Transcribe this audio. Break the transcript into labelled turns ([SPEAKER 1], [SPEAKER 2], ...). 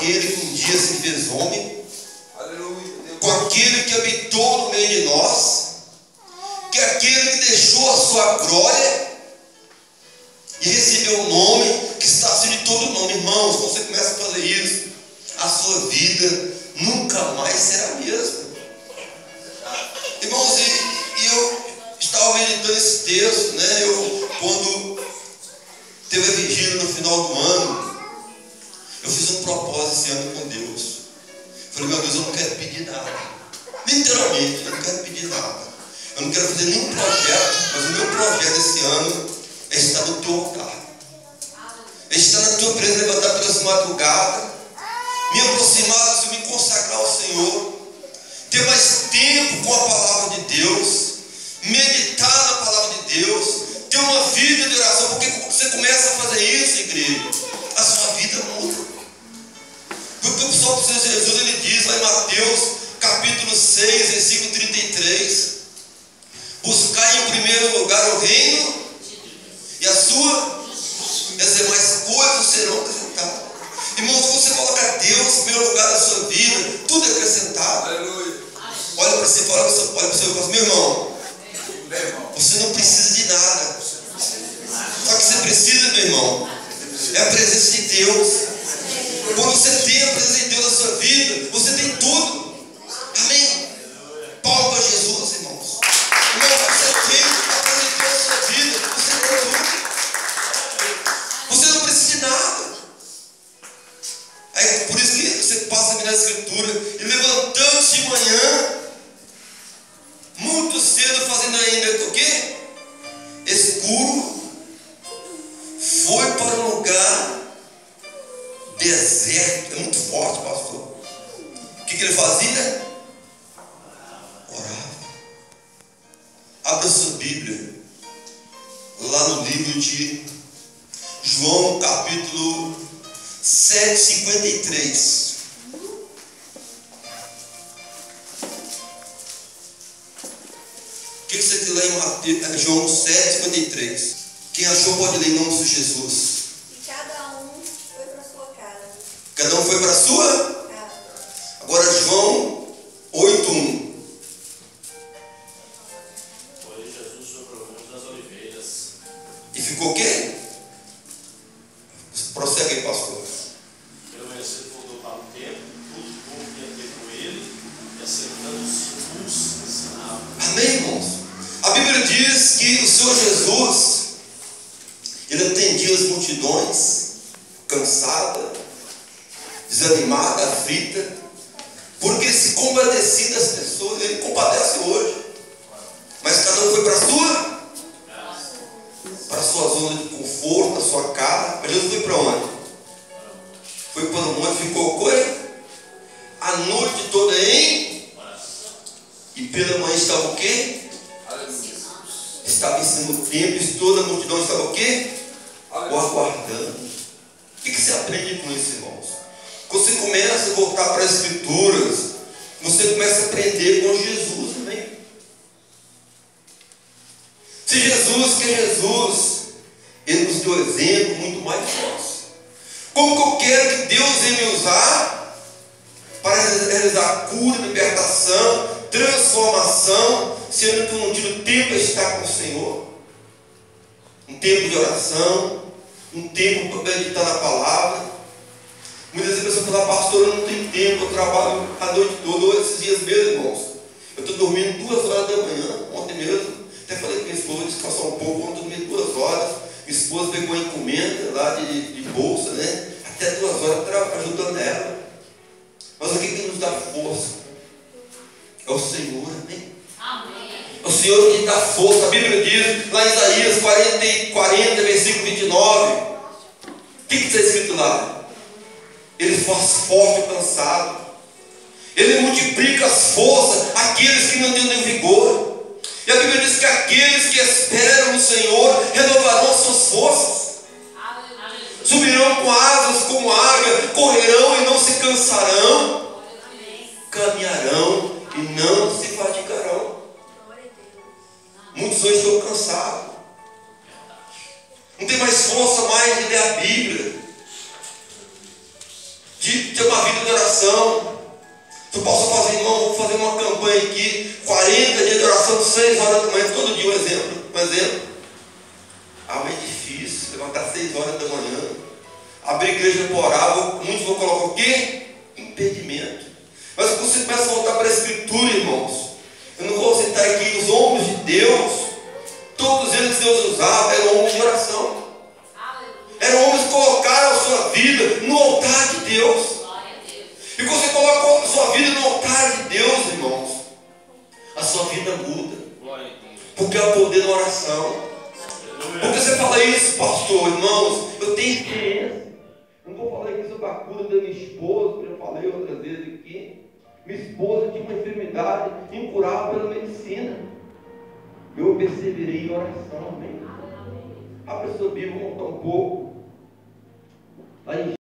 [SPEAKER 1] aquele que um dia se fez homem,
[SPEAKER 2] Aleluia.
[SPEAKER 1] com aquele que habitou no meio de nós, que é aquele que deixou a sua glória e recebeu o nome que está acima de todo nome. Irmãos, quando você começa a fazer isso, a sua vida nunca mais será a mesma. Irmãos, e eu estava meditando esse texto, né? Eu, quando teve a vigília no final do ano, eu fiz um propósito esse ano com Deus. Falei, meu Deus, eu não quero pedir nada. Literalmente, eu não quero pedir nada. Eu não quero fazer nenhum projeto, mas o meu projeto esse ano é estar no teu altar. É estar na tua presença, levantar pelas madrugadas, me aproximar, me consagrar ao Senhor, ter mais tempo com a palavra de Deus, meditar na palavra de Deus, ter uma vida de oração, porque você começa a fazer isso, igreja, a sua vida muda. Porque o próprio Senhor Jesus, ele diz lá em Mateus, capítulo 6, versículo 33, buscai em primeiro lugar o reino e a sua, e as demais coisas serão acrescentadas. Irmãos, se você colocar Deus em primeiro lugar da sua vida, tudo é acrescentado.
[SPEAKER 2] Aleluia.
[SPEAKER 1] Olha para você e fala, olha para você e fala, meu irmão, você não precisa de nada. Só que você precisa, meu irmão, é a presença de Deus. Quando você tem a presença de Deus na sua vida, você tem tudo. Amém? Palma para Jesus, irmãos. Irmão, você tem a presença de Deus na sua vida, você tem tudo. Você não precisa de nada. Aí, por isso que você passa a vir na Escritura e levantando-se de manhã, muito cedo, fazendo ainda o quê? Escuro, foi para um lugar deserto. É muito forte, pastor. O que ele fazia? Orava. Abra sua Bíblia lá no livro de João, capítulo 7:53. O que você tem lá em Mateus, João 7:53? Quem achou pode ler em nome de Jesus.
[SPEAKER 3] E cada um foi para sua casa.
[SPEAKER 1] Cada um foi para a sua? Agora João 8:1.
[SPEAKER 4] Foi Jesus sobre o Monte das Oliveiras.
[SPEAKER 1] E ficou o quê? Prossegue aí, pastor.
[SPEAKER 4] Pelo amanhecer voltou para o templo, todo o povo ia ter com ele, e assentando-se uns ensinava.
[SPEAKER 1] Amém, irmãos? A Bíblia diz que o Senhor Jesus, ele atendia as multidões, cansada, desanimada, aflita, porque ele se compadecia das pessoas. Ele compadece hoje, mas cada um foi para a sua zona de conforto, a sua casa. Mas Jesus foi para onde? Foi para o monte, ficou coisa a noite toda em, e pela manhã estava o quê? Estava ensinando o templo, e toda a multidão estava o quê? O aguardando. O que você aprende com isso, irmãos? Quando você começa a voltar para as Escrituras, você começa a aprender com Jesus, amém? Se Jesus, que é Jesus, ele nos deu exemplo muito mais forte. Como que eu quero que Deus venha me usar para realizar cura, libertação, transformação, sendo que eu não tiro tempo para estar com o Senhor? Um tempo de oração, um tempo para meditar na palavra. Muitas vezes a pessoa fala, pastor, eu não tenho tempo, eu trabalho a noite toda. Ou esses dias mesmo, irmãos, eu estou dormindo 2 horas da manhã, ontem mesmo. Até falei com minha esposa, vou descansar um pouco, ontem dormi 2 horas. Minha esposa pegou a encomenda lá de bolsa, né? Até 2 horas ajudando ela. Mas o que nos dá força? É o Senhor, amém?
[SPEAKER 5] Amém.
[SPEAKER 1] É o Senhor que dá força. A Bíblia diz lá em Isaías 40, versículo 29. O que está escrito lá? Ele faz forte o cansado. Ele multiplica as forças àqueles que não têm vigor. E a Bíblia diz que aqueles que esperam no Senhor renovarão as suas forças. Subirão com asas como águia, correrão e não se cansarão, caminharão e não se fatigarão. Muitos hoje estão cansados, não tem mais força mais de ler a Bíblia. de ter uma vida de oração. Se eu posso fazer, irmão, vou fazer uma campanha aqui, 40 dias de oração, 6 horas da manhã, todo dia um exemplo. Mas é difícil, levantar 6 horas da manhã, abrir igreja para orar, muitos vão colocar o quê? Impedimento. Mas quando você começa a voltar para a Escritura, irmãos, eu não vou citar aqui os homens de Deus, todos eles que Deus usava eram homens de oração. Eram homens que colocaram a sua vida no altar de Deus. E quando você coloca a sua vida no altar de Deus, irmãos, a sua vida muda. Porque é o poder da oração. Porque você fala isso, pastor, irmãos, eu tenho experiência. Não vou falar aqui sobre a cura da minha esposa, que eu já falei outras vezes aqui. Minha esposa tinha uma enfermidade incurável pela medicina. Eu perseverei em oração, amém? A pessoa Bíblia, vou contar um pouco. Lá em